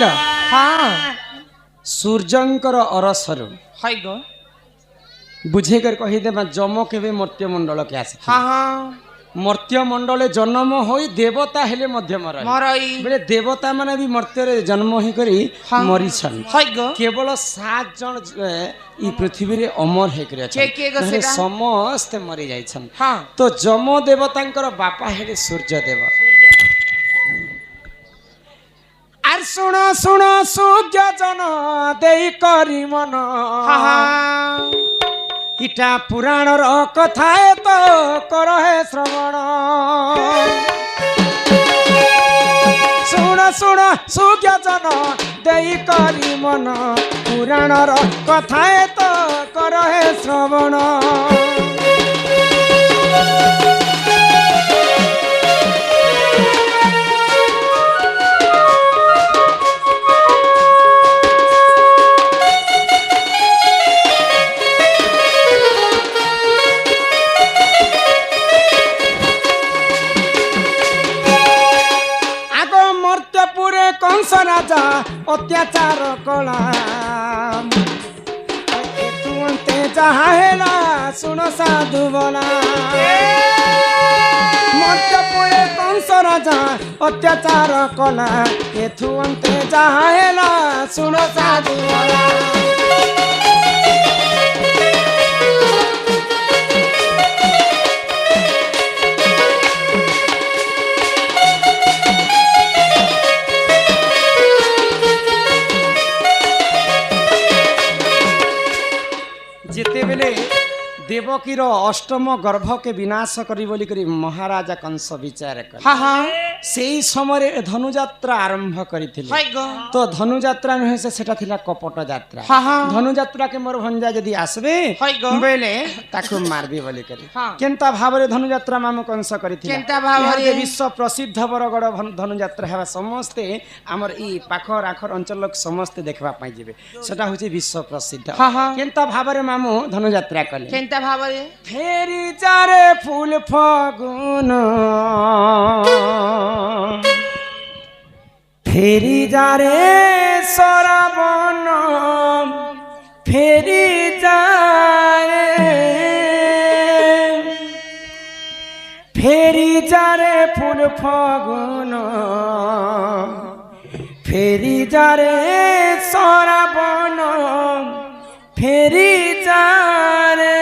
जानिल हाँ सूर्यंकर अरसरु हाय गो बुझे कर कही देबा जम केबे मर्त्य मंडल के आसे हाँ हाँ मर्त्य मंडल जन्म होई देवता हेले मध्य मरई मरई बेले देवता माने भी मर्त्य रे जन्म ही करी हाँ। मरी छन हाय गो केवल 7 जन ई पृथ्वी रे अमर हे करे के गो सेटा समस्त मरी जाय छन हाँ तो जम देवतांकर बापा हेले सूर्य देव आर सुन सुन सूर्य जन देई करी मन हाँ इटा पुराण रो कथा है तो कर है श्रवण सुन सुन सूर्य जन देई करी मन पुराण रो कथा है तो कर है श्रवण कंस राजा अत्याचार कला तुंते जहाहेला सुन साधु बोला मर्त्यपुरे कंस राजा अत्याचार कला तुंते जहाहेला सुन साधु बोला जिते बेले देवकीर अष्टम गर्भ के विनाश करी बोली करी महाराजा कंस विचार कर हाँ हाँ सेई समय धनुयात्रा आरंभ करिथिले हाय गो तो धनुयात्रा नुहे से सेटा थिला कपट यात्रा हाँ हाँ धनुयात्रा के मोर भंजा जदी आसबे हाय गो बेले ताकू मारबी बोली करी हाँ केनता भाबरे धनुयात्रा माम कंस करिथिला केनता भाबरे इहाके विश्व प्रसिद्ध बरगड़ धनुयात्रा हेबा समस्ते हमर ई पाखर आखर अंचल लोक समस्ते देखबा पाई जेबे सेटा होची विश्व प्रसिद्ध हाँ हाँ केनता भाबरे मामू धनुयात्रा कले केनता भाबरे फेरी जारे फूल फागुन फेरी जारे सराबन फेरी जारे फूल फागुन फेरी जारे सराबन फेरी जारे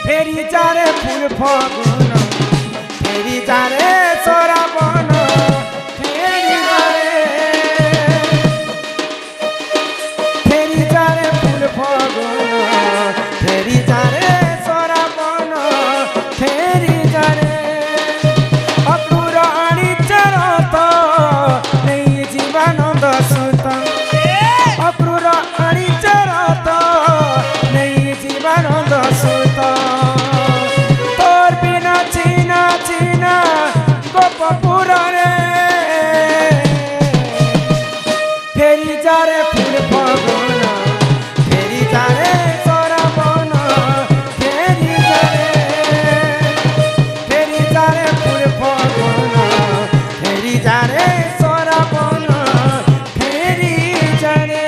फेरी जारे फूल फागुन फेरी जारे सराबन फेरी जारे फूल फागुन फेरी जारे सराबन फेरी जारे अपुराणी चरत नहीं जीवानंद सुत अपुराणी चरत नहीं जीवानंद सुत तोर बिना चीना चीना गोपपुर रे फेरी जारे फूल फागुन फेरी जारे सराबन फेरी जारे फूल फागुन फेरी जारे सराबन फेरी जारे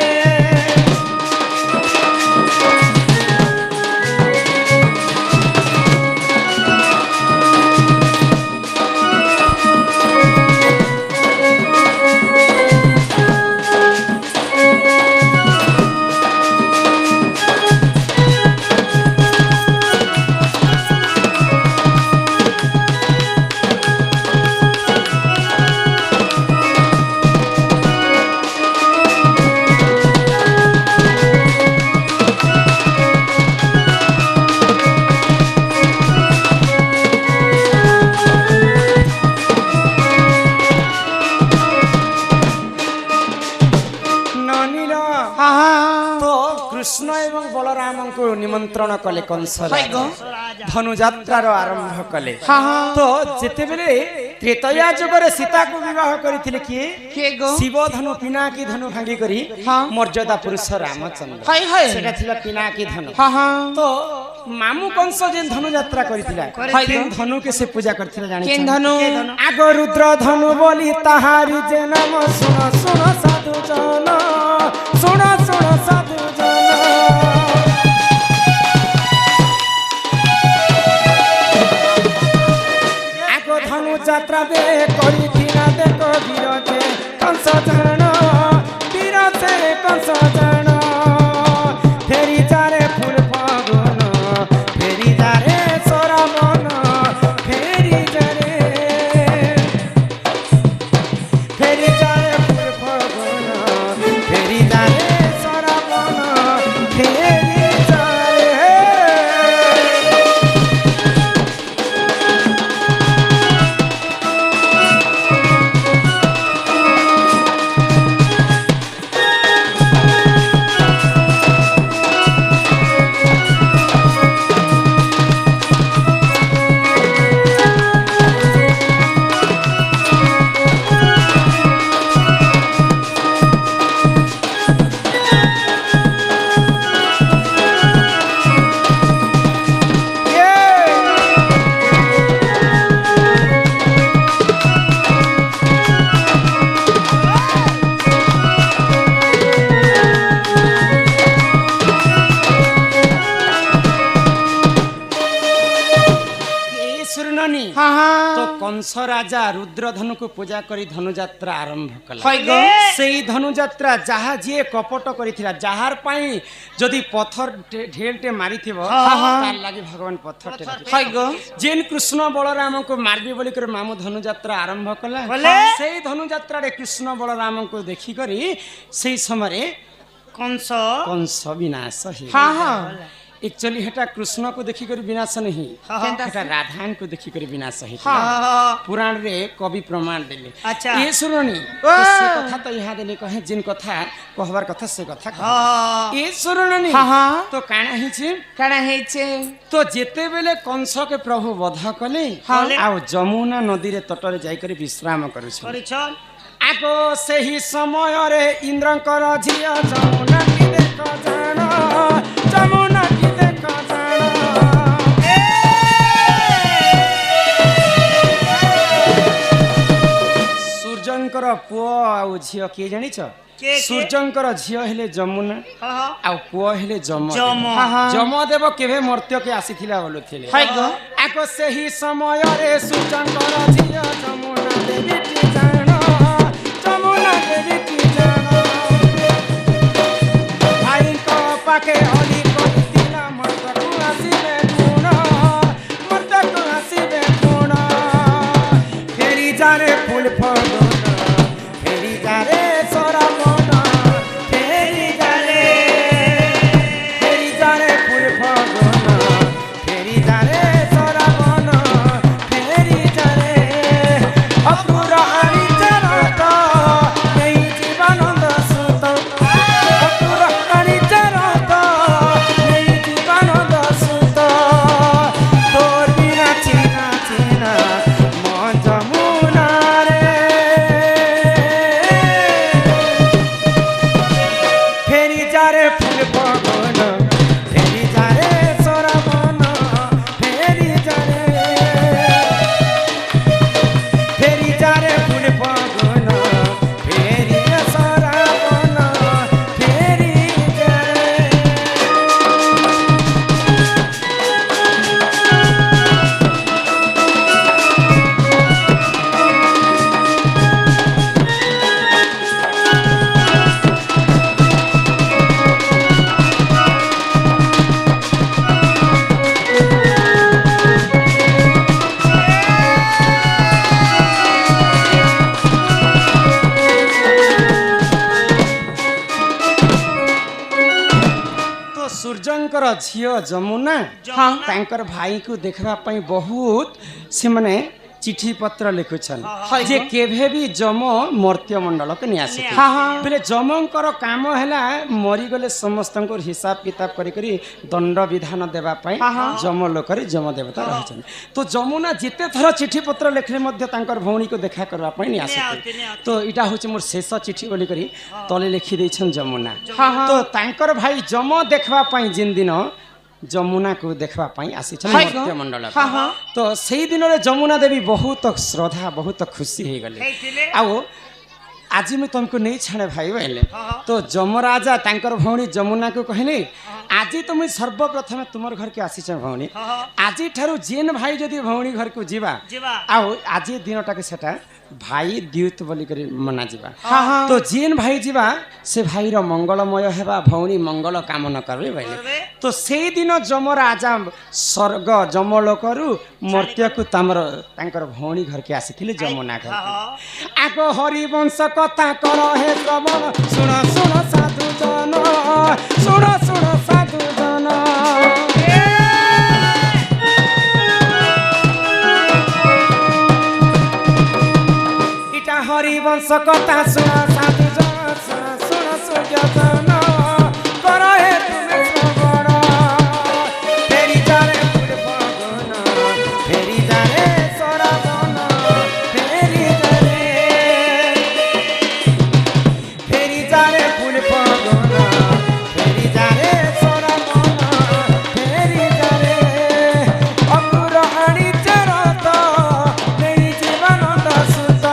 कृष्ण एवं बलराम को निमंत्रण कले कंस धनुयात्रार आरंभ कले तो जेते बेले त्रेतया जुगरे सीता को विवाह करिथिले किए शिव धनु पिनाकी धनु भांगी करी मर्यादा पुरुष रामचंद्र सेटा थिला पिनाकी धनु तो ମାମୁ କଂସ ଯେ ଧନୁ ଯାତ୍ରା କରିଥିଲା କରିଥିଲା। ଧନୁ କେ ସେ ପୂଜା କରିଥିଲା କେନ୍ ଜାଣିଛ ଧନୁ ଆଗ ରୁଦ୍ର ଧନୁ ବୋଲି ତାହାରି ଯେ ନାମ ଶୁଣ ଶୁଣ ସାଧୁ ଜନ ଶୁଣ ଶୁଣ ସାଧୁ ଜନ ଆଗ ଧନୁ ଯାତ୍ରା ଦେ କରିଥିଲା ଦେଖ ବୀର ଯେ କଂସ ଜାଣ ବୀର ସେ କଂସ ଜାଣ ଫେରି ଯାରେ ଫୁଲ ଫଗୁନ ଫେରି ଯାରେ ସରାମନ ଫେରି ଯାରେ ଫୁଲ ଫଗୁନ ଫେରି ଯାରେ ସରାମନ ଫେରି ଯାରେ हाँ हाँ तो कंस राजा रुद्रधनु को पूजा करी धनुଯାତ୍ରା आरंभ कला হয় গো सेई धनुଯାତ୍ରା जहा जे कपट करिथिला जहार पई जदी पत्थर ढेलटे मारिथिबो तार लागि भगवान पत्थर टे হয় গো जेन कृष्ण बलराम को मारबी बोली कर मामू धनुଯାତ୍ରା आरंभ कला बोले? सेई धनुଯାତ୍ରା रे कृष्ण बलराम को देखि करी सेई समय কংস कंस विनाश हे हाँ हाँ एक्चुअली हेटा कृष्ण को देखि कर विनाश नहीं केनता हेटा राधान को देखि कर विनाश हे हाँ पुराण रे कवि प्रमाण देले अच्छा। ये सुरनी तो से कथा तो यहाँ देले कहे जिन कथा कहबार कथा से कथा कहे। हाँ ये सुरनी हाँ हाँ तो काना हिचे কাଣା ହେଇছে तो जेते बेले कंस के प्रभु वध कले हाँ। आ जमुना नदी रे तट रे जाई कर विश्राम करू छ କରିଛ आगो सेही समय रे इंद्रकर झिया जमुना की देख जान जमुना की देख जान सूर्यंकर पुओ आउ झियो के जानिछ के? सूर्यंकर झियो हेले जमुना हाँ हाँ आउ पुओ हेले ଯମ। जम जमदेव केवे मर्त्य के आसीथिला बोलुथिले হয় গো आगो सेही समय रे सूर्यंकर झियो जमुना देवी की जान जमुना देवी की जान भाई को पाके हली करितिला मर्द को आसीबे गुण मर्द को आसीबे गुण फेरी जारे फूल फगुन फेरी जारे सरामन फेरी जारे फूल फगुन फेरी जारे सरामन फेरी जारे अपुर आनी चरत नहीं जीवानंद सुत अपुर आनी चरत नहीं जीवानंद सुत तोर बिना चिना चिना मन जमुना रे फेरी जारे फूल फगुन फेरी जारे सरामन फेरी जारे फूल फगुन फेरी सरामन फेरी जारे तो सूर्यंकर झियो जमुना हाँ तांकर भाई को देखबा पई बहुत से माने चिठी पत्र लिखुछन हाँ। जे केभे भी जम मर्त्य मंडल के नियासी हाँ हाँ बेले जमंकर काम हैला मरी गले समस्तंको हिसाब किताब करी करी दंड विधान देबा पई हाँ, हाँ। जम लोकरी जम देवता रहछन तो जमुना जेते थर चिठी पत्र लिखले मध्य तांकर भौणी को देखा करबा पई नियासी तो इटा होचे मोर शेष चिठी बोली करी तले लिखि दैछन जमुना हाँ हाँ तो तांकर भाई जम देखबा पई जिन दिन যমুনা কো দেখবা পাই আসিছেন হাই গো। মর্ত্য মণ্ডল হা হা তো সেই দিনরে যমুনা দেবী বহুত শ্রদ্ধা বহুত খুশি হয়ে গলে ହେଇଥିଲେ আও আজি মু তুমকু নেই ছাড়ে ভাই বলে তো যমরাজা তাঙ্কর ভৌণী যমুনা কো কহিলে আজি তুমি সর্বপ্রথমে তোমার ঘর কে আসিছ ভৌণী আজি ঠারু জেন ভাই যদি ভৌণী ঘর কো ଯିବା ଯିବା আও আজি দিনটাকে সেটা ভাই দ্যুত বলি করে মনা ଯିବା হা হা তো জেন ভাই ଯିବା সে ভাইর মঙ্গলময় হেবা ভৌণী মঙ্গল কামনা করবে বলে তো সেই দিন যমরাজা স্বর্গ যমলোকরু মর্ত্যকু তাঙ্কর ভৌণী ঘরকে আসিଥିଲେ যমুনা ঘর আগ হরিবংশ কথা কর হে শ্রবণ শুণ শুণ সাধু জন শুণ শুণ সাধু জন ইটা হরিবংশ কথা শুণ সাধু জন শুণ শুণ সূর্য জন কর হে তুমি শ্রবণ ফেরি যারে ফুল ফগন ফেরি যারে সরাবন ফেরি যারে ফেরি যারে ফুল ফগন ফেরি যারে সরাবন ফেরি যারে অপুর আনি চরত নেই জীবনন্দ সুত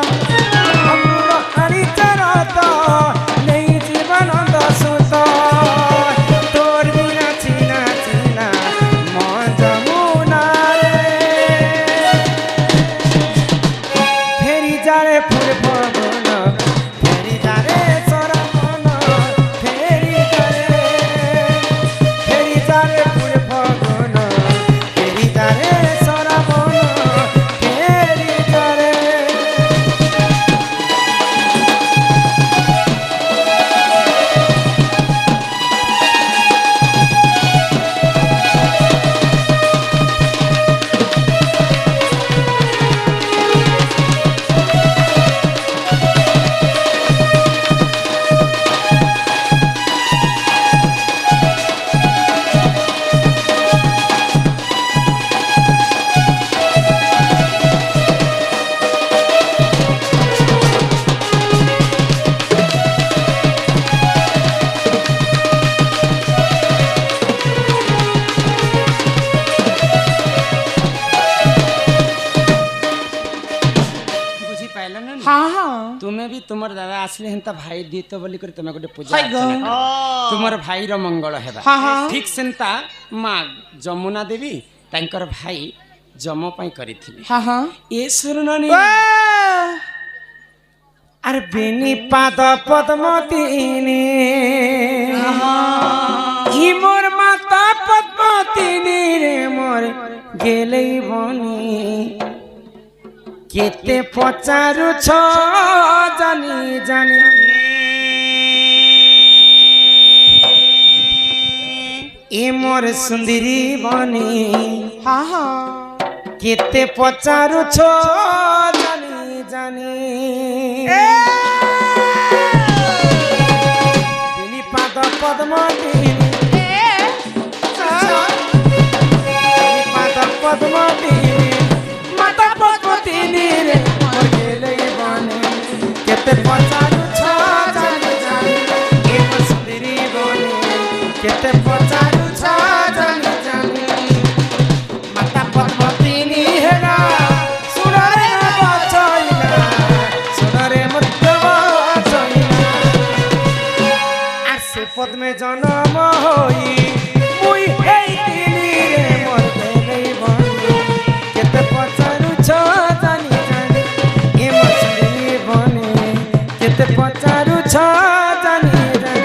অপুর আনি চরত নেই জীবনন্দ সুত তোর বিনা চিনা চিনা মন যমুনা রে ফেরি যারে ফুল ফগন ফেরি যারে সরাবন ফেরি যারে ফেরি যারে ফুল ফগন ফেরি যারে সরাবন ফেরি যারে বুঝি পাইল না হা হা তুমি भी তোমার দাদা আসলে হেন্তা ভাই দিত বলি করে তুমি গোটে পূজা হাই গো। অর্চনা কর। তোমার ভাইর মঙ্গল হেবা হা হা ঠিক সেন্তা মা যমুনা দেবী তাঙ্কর ভাই যম পাই করিଥିଲେ হা হা এ সুরনানি আর বেনি পাদ পদ্মতিনী ই মোর মাতা পদ্মতিনী রে মোর গেলেই বনি কেতে পচারুছ জানি জানি এ মোর সুন্দরী বনি হা হা কেতে পচারুছ জানি জানি তিনি পাদ পদ্মতিনী তিনি পাদ পদ্মতিনী মাতা পদ্মতিনী রে মোর গেলেই বনে কেতে পচারুছ জানি জানি এ মোর সুন্দরী বনি কেতে পচারুছ জানি জানি মাতা পদ্মতিনী হেরা সুরে বাঁচাইলা সুরে মধ্য বাঁচাইলা আর সে পদ্মে জন্ম হই মুই এই দিনি রে মোর গেলেই বনি কেতে পচারুছ জানি জানি এ মোর সুন্দরী বনি কেতে পচারুছ জানি জানি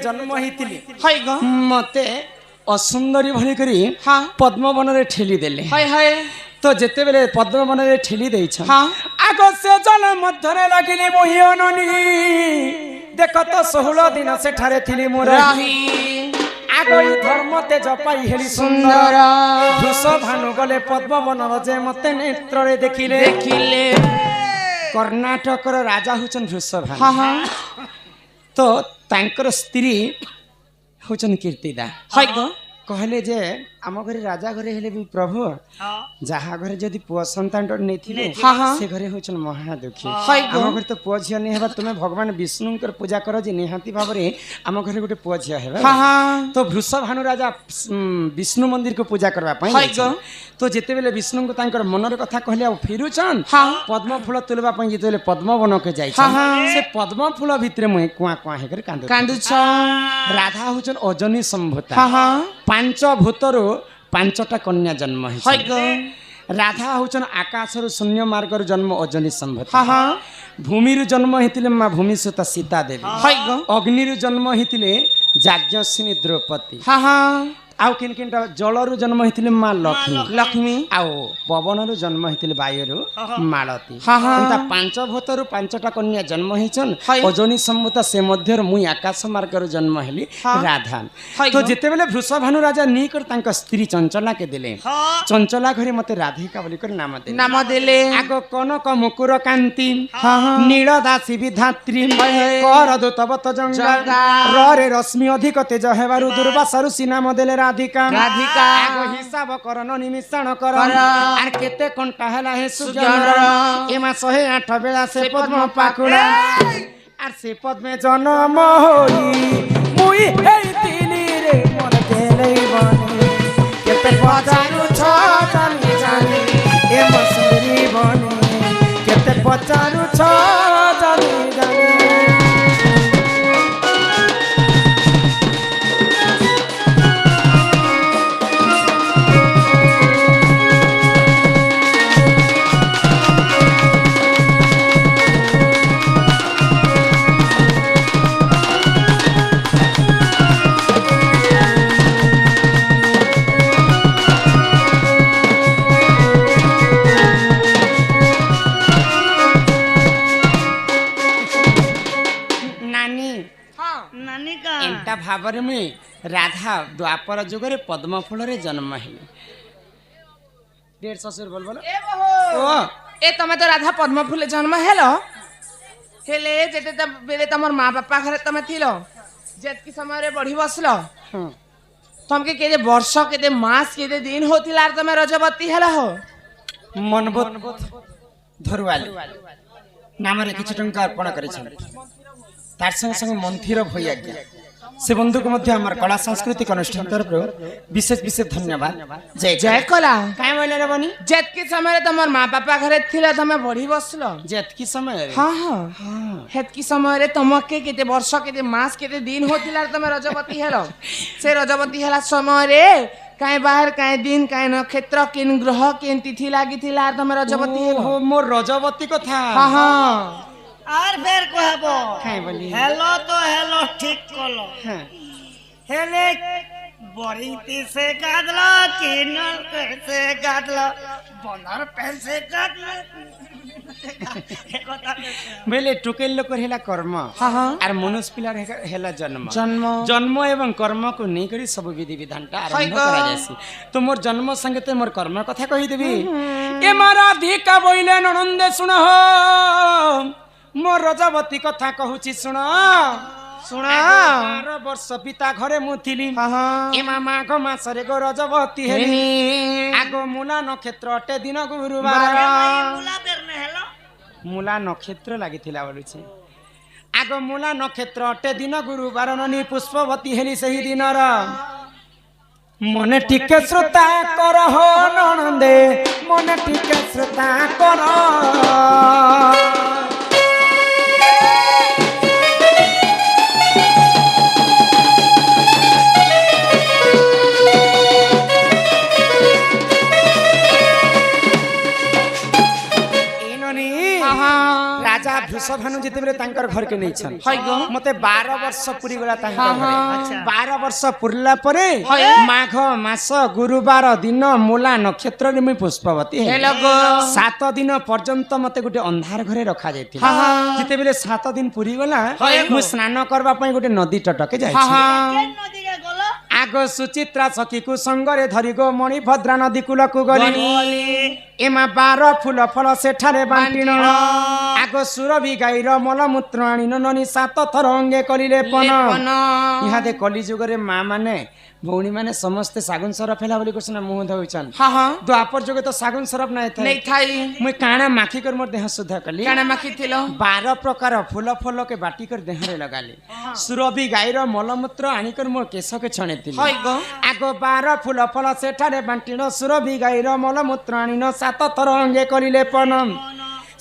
জন্ম হইতিলি হাই গো মতে অসুন্দরী ভଳି କରି হা পদ্মবନରେ ঠেলি দেলে হাই হাই তো যেতেবেলে পদ্মবନରେ ঠেলি ଦେଇଛ হা আଗ ସେ ଜଳ ମଧ୍ୟରେ ଲାଗିଲେ ବହି ଅନନି देख तो 16 दिन सेठारे थिली मोर रही आगई धर्म तेज पाई हेली सुंदर वृष भानु गले पद्मवन जे मते नेत्रे देखिले देखिले कर्णाटकर राजा होचन वृष भानु हाँ हाँ तो तांकर स्त्री होचन कीर्तिदा हाय गो कहले जे आम घरे राजा घरे हेले भी प्रभु जहा घरे जदि पुआ संतान नहीं थिले हाँ, हाँ। से घरे होचन महादुखी हाय गो आम घरे तो पुआ झिया नहीं हेबा तुमे भगवान विष्णु कर पूजा कर जे निहाती भाबरे आम घरे गोटे पुआ झिया हेबा हाँ हाँ तो वृष भानु राजा विष्णु मंदिर को पूजा करबा पई हाय जाइछन। गो। तो जेते बेले विष्णु को तांकर मनर कथा कहले आ फेरुचन हाँ। पद्म फूल तुलबा पई जेते बेले पद्म वन के जाइछन हाँ, हाँ। से पद्म फूल भितरे मुई कुआ कुआ हेकर कांदु कांदुछ राधा होचन अजनी संभूता हाँ हाँ पांच भूतरु पांचटा कन्या जन्म हाय है गो राधा होचन आकाशरु शून्य मार्गरु जन्म अजनी संभूता हाँ हाँ भूमिरु जन्म हेतिले मां भूमिसुता सीता देवी हाय गो अग्निरु जन्म हेतिले याज्ञसिनी द्रौपदी हाँ हाँ आउ किन किनटा जलरु जन्म हेतिले मां लक्ष्मी लक्ष्मी आउ पवनरु जन्म हेतिले वायुरु मालती हाँ, हाँ। एंता पांच भूतरु पांचटा कन्या जन्म हेचन हाय। अजनी संभूता से मध्यरु मुई आकाश मार्गरु जन्म हेली हाँ। राधा हाय तो गो। जेते बेले वृषभानु राजा नी कर तांका स्त्री चंचला के देले चंचला घरे मते राधिका बोली कर नाम देले नाम देले आगो कनक मुकुर कांति हाँ, हाँ। नील दासी विधात्री हाय, हाय। कर दूतवत जंगा जंगा। रे रश्मि अधिक तेज हेबारु दुर्वासारु नाम देले राधिका राधिका। आगो हिसाब करन निमिषण कर कर। आर केते कंटा हला हे सुजनर सुजनर। एमा 108 बेला से पद्म पाखुड़ा आर से पद्मे जन्म होई मुई हेई तिली रे मन केलै बनी केते पचारु छ जानी जानी ए मसुरी बनी केते पचारु छ जानी जानी नानी हाँ नानी का एंता भाବରେ मुई राधा द्वापर जुगरे पद्म फूलरे जन्म हेली 150 बोल बोल ए बहो ओ ए तमे तो राधा पद्म फूले जन्म हेलो हेले जेते त बेले तमर माँ बापा घरे तमे थिलो जेतकी समय रे बढ़ी बसलो हाँ तमके केदे वर्ष केदे मास केदे दिन होतिला आर तमे रजबती हेला हो मनबोध धरुवाली नामरे किछि टंका अर्पण करिछन तार संग संग मंथिर भई आज्ञा से बंधु को मध्य हमर कला सांस्कृतिक अनुष्ठान तरफ विशेष विशेष धन्यवाद जय जय कला काय बोले रे बनी जेतकी समय रे तमर माँ बापा घरे थिला तमे बढ़ी बसलो जेतकी समय रे हाँ हाँ हाँ हेतकी समय रे तमके केते वर्ष केते मास केते दिन होतिला आर तमे रजबती हेलो से रजबती हेला समय रे काहे बाहर काहे दिन काहे नक्षत्र किन ग्रह किन तिथि लागि थिला आर तमे रजबती हेलो हो मोर रजवती कथा हाँ हाँ আর ফের কহব काय बोली हेलो तो हेलो ठीक কলো हाँ হেলে বরিংতি সে গাদলো কিনল সে গাদলো বনার পেন সে গাদলো बेले टुकेल लोक हेला कर्म हाँ हाँ आर मनुष्य पिलार हेला जन्म जन्म जन्म एवं कर्म को नहीं करी सब विधि विधान टा आरंभ हाय गो। करा जासी तो मोर जन्म संगे ते मोर कर्म कथा कहि देबी ए मारा धिका बोइले ननंदे सुन हो मोर रजवती कथा कहूची सुन सुना 12 वर्ष पिता घरे मुथिली हाँ हाँ ए मामा गो मासरे गो रजवती हेली आगो मूला नक्षत्र अटे दिन गुरुवार মুলা বের নে হেলো मूला नक्षत्र लागिथिला बोलुछि आगो मूला नक्षत्र अटे दिन गुरुवार ननी पुष्पवती हेली सही दिनर मने टिके श्रोता कर हो ननंदे मने टिके श्रोता कर କୁଶଭାନୁ ଯେତେବେଳେ ତାଙ୍କର ଘରକେ ନେଇଛନ୍ ହଇ ଗো ମତେ 12 ବର୍ଷ ପୁରୀ ଗଲା ତାଙ୍କ ହଁ, ଘରେ ଆଚ୍ଛା। 12 ବର୍ଷ ପୁରିଲା ପରେ ହଇ। ମାଘ ମାସ ଗୁରୁବାର ଦିନ ମୂଲା ନକ୍ଷତ୍ରରେ ମୁଁ ପୁଷ୍ପବତୀ ହେଲି। ହେଲ ଗো 7 ଦିନ ପର୍ଯ୍ୟନ୍ତ ମତେ ଗୋଟେ ଅନ୍ଧାର ଘରେ ରଖାଯାଇଥିଲା ହଁ, ହଁ। ଯେତେବେଳେ 7 ଦିନ ପୁରୀ ଗଲା ହଇ। ମୁଁ ସ୍ନାନ କରିବା ପାଇଁ ଗୋଟେ ନଦୀ ତଟକେ ହଁ ଯାଇଛି ହଁ କେନ୍ ନଦୀରେ ଗଲ ଆଗ ସୁଚିତ୍ରା ସଖୀକୁ ସଙ୍ଗରେ ଧରି ଗो ମଣିଭଦ୍ରା ନଦୀ କୂଳକୁ ଗଲି ଏମା 12 ଫୁଲ ଫଳ ସେଠାରେ ବାଣ୍ଟିଣ ଆଗ ସୁରଭି ଗାଈର ମଳମୂତ୍ର ଆଣିନ ନନି 7 ଥର ଅଙ୍ଗେ କରିଲେ ପନ ଲେପନ ଇହାଦେ କଲି ଯୁଗରେ ମା ମାନେ ଭଉଣୀ ମାନେ ସମସ୍ତେ ସାଗୁନ ସରଫ ହେଲା ବୋଲି କୃଷ୍ଣ ମୁହ ଧଉଛନ୍ ହଁ ହଁ ଦ୍ୱାପର ଯୁগে ତ ସାଗୁନ ସରଫ ନାଇଁ ଥାଏ ନେଇ ଥାଇ ମୁଇଁ କାଣା ମାଖି କରି ମୋर ଦେହ ଶୁଦ୍ଧ କଲି କାଣା ମାଖିଥିଲ 12 ପ୍ରକାର ଫୁଲ ଫଲକେ ବାଟି କରି ଦେହରେ ଲଗାଲି ସୁରଭି ଗାଈର ମଳମୂତ୍ର ଆଣିକରି ମୋ କେଶକେ ଛଣେଇଥିଲି ହଇ ଗো ଆଗ 12 ଫୁଲ ଫଳ ସେଠାରେ ବାଣ୍ଟିଣ ସୁରଭି ଗାଈର ମଳମୂତ୍ର ଆଣିନ 7 ଥର ଅଙ୍ଗେ କରିଲେ ପନମ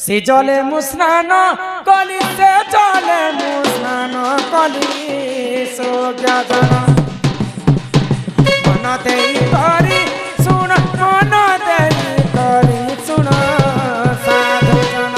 ସେ ଜଲେ ମୁଁ ସ୍ନାନ କଲି ସେ ଜଲେ ମୁଁ ସ୍ନାନ କଲି ସୋଜ୍ଞାଜନ ମନ ଦେଇ କରି ଶୁଣ ମନ ଦେଇ କରି ଶୁଣ ସାଧୁ ଜନ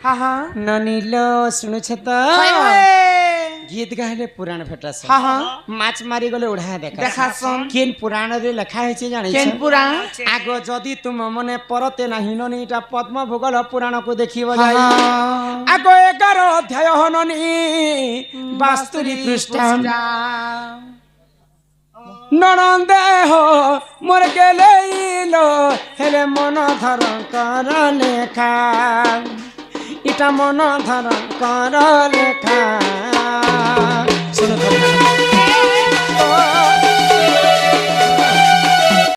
ହଁ ହଁ ନନିଲ ଶୁଣୁଛ ତ ହଇ ହଇ ଗୀତ ଗାଇଲେ ପୁରାଣ ଫେଟାସ ହଁ ହଁ ମାଛ ମାରି ଗଲେ ଉଢା ଦେଖା দেখাছন କେନ୍ ପୁରାଣରେ ଲେଖା ହେଇଛି ଜାଣିଛ কেন পুরা ଆଗ ଯଦି ତୁମ ମନେ ପରତେ ନାହିଁ ନନି ଏଟା ପଦ୍ମ ଭୂଗୋଳ ପୁରାଣକୁ ଦେଖିବ ହଁ ଯାଇ ହଁ ଆଗ 11 ଅଧ୍ୟାୟ ହନନି 72 ପୃଷ୍ଠା ননন্দে হো মোর গেলেইল হেলে মন ধারণ কর লেখা এটা মন ধারণ কর লেখা